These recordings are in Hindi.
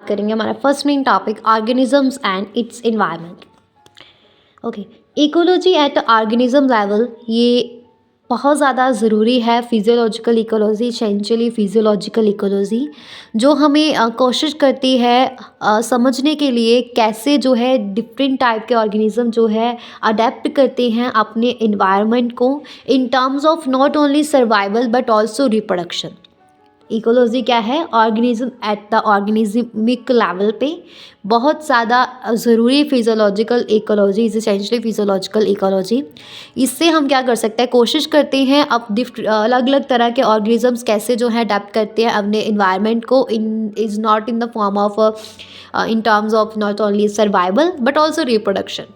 करेंगे हमारा first main topic organisms and it's environment. Okay, ecology at organism level ये बहुत ज़्यादा ज़रूरी है। Physiological ecology, essentially physiological ecology जो हमें कोशिश करती है समझने के लिए कैसे जो है डिफरेंट टाइप के ऑर्गेनिज्म जो है अडेप्ट करते हैं अपने इन्वायरमेंट को इन terms of not only survival but also reproduction. Ecology क्या है? Organism at the organismic level पे बहुत ज़्यादा ज़रूरी physiological ecology is essentially physiological ecology. इससे हम क्या कर सकते हैं, कोशिश करते हैं अब अलग अलग तरह के ऑर्गेनिजम्स कैसे जो है अडेप्ट करते हैं अपने इन्वायरमेंट को in is not in the form of in terms of not only survival but also reproduction.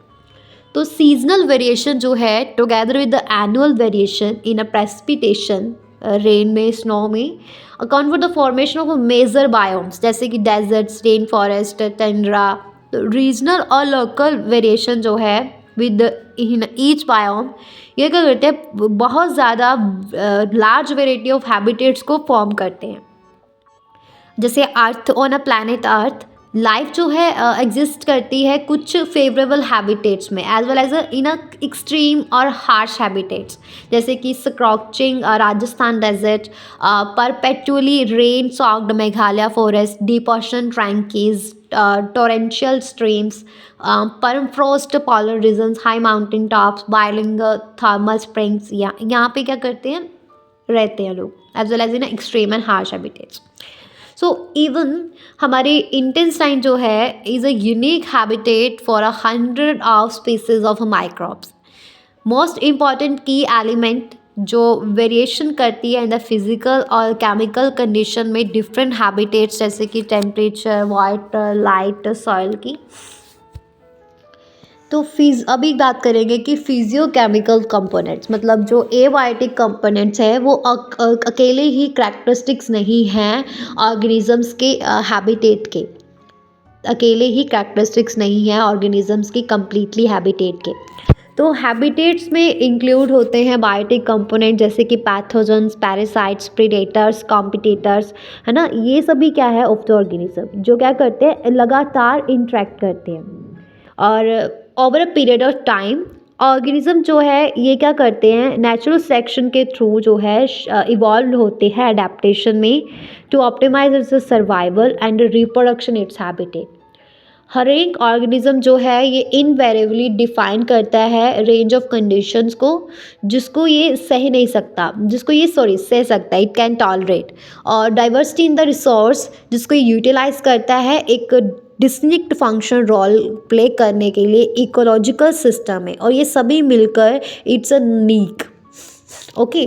तो सीजनल वेरिएशन जो है together with the annual variation in a precipitation, rain में, स्नो में, account for the formation of major biomes जैसे कि deserts, rain forest, tundra. Regional और लोकल वेरिएशन जो है विद इन ईच बायोम ये क्या करते हैं, बहुत ज़्यादा लार्ज वेराइटी ऑफ हैबिटेट्स को फॉर्म करते हैं। जैसे earth, on a planet earth life जो है एग्जिस्ट करती है कुछ फेवरेबल हैबिटेट्स में as well as in a extreme और हार्श हैबिटेट्स जैसे कि scorching Rajasthan desert, perpetually rain soaked Meghalaya forest, deep ocean trenches, torrential streams, permafrost polar regions, high mountain tops, boiling thermal springs. यहाँ पे क्या करते हैं, रहते हैं लोग as well as in extreme and harsh habitats. So even हमारे इंटेस्टाइन जो है is a unique habitat for 100 of species of microbes. Most important key element जो वेरिएशन करती है इन द फिजिकल और केमिकल कंडीशन में डिफरेंट हैबिटेट्स जैसे कि टेम्परेचर, वाटर, लाइट, सॉइल की। तो अभी बात करेंगे कि फिजियोकेमिकल कंपोनेंट्स मतलब जो एबायोटिक कंपोनेंट्स है वो अकेले ही करैक्टरिस्टिक्स नहीं हैं ऑर्गेनिजम्स के हैबिटेट के, अकेले ही करैक्टरिस्टिक्स नहीं है ऑर्गेनिजम्स की कंप्लीटली हैबिटेट के। तो हैबिटेट्स में इंक्लूड होते हैं बायोटिक कंपोनेंट जैसे कि पैथोजेंस, पैरासाइट्स, प्रीडेटर्स, कॉम्पिटिटर्स, है ना। ये सभी क्या है ऑफ द ऑर्गेनिज्म जो क्या करते हैं, लगातार इंटरेक्ट करते हैं और over a period of time organism जो है ये क्या करते हैं, नेचुरल सेलेक्शन के थ्रू जो है इवॉल्व होते हैं एडेप्टेशन में to optimise its survival and reproduction its habitat. हर एक ऑर्गेनिज्म जो है ये इनवेरिएबली डिफाइन करता है रेंज ऑफ कंडीशंस को जिसको ये सह नहीं सकता, जिसको ये सह सकता है, इट कैन टॉलरेट, और डाइवर्सिटी इन द रिसोर्स जिसको ये यूटिलाइज करता है एक डिस्टिंक्ट फंक्शन रोल प्ले करने के लिए इकोलॉजिकल सिस्टम में, और ये सभी मिलकर इट्स अ नीक। ओके,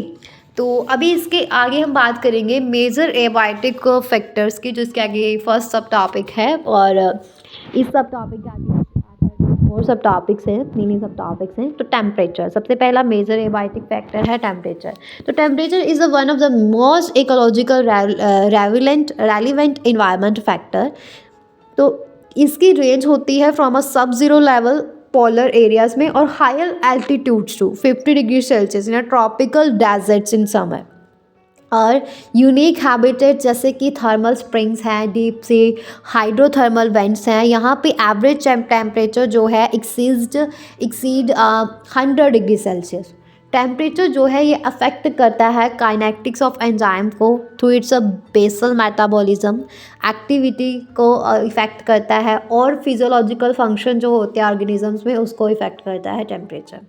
तो अभी इसके आगे हम बात करेंगे मेजर एबायोटिक फैक्टर्स की, जो इसके आगे फर्स्ट सब टॉपिक है, और इस सब टॉपिक के आगे और सब टॉपिक्स हैं, मिनी सब टॉपिक्स हैं। तो टेम्परेचर सबसे पहला मेजर एबायोटिक फैक्टर है टेम्परेचर। तो temperature is one of the most ecological relevant environment factor. तो इसकी रेंज होती है फ्रॉम अ सब ज़ीरो लेवल पोलर एरियाज में और higher altitudes to 50 degree Celsius in tropical deserts in summer, और यूनिक हैबिटेट जैसे कि थर्मल स्प्रिंग्स हैं, डीप सी हाइड्रोथर्मल वेंट्स हैं। यहाँ पे एवरेज टेम्परेचर जो है एक्सीड 100 डिग्री सेल्सियस। टेम्परेचर जो है ये अफेक्ट करता है काइनेटिक्स ऑफ एंजाइम को through its a basal metabolism activity को इफ़ेक्ट करता है, और फिजियोलॉजिकल फंक्शन जो होते हैं ऑर्गेनिजम्स में उसको इफ़ेक्ट करता है टेम्परेचर।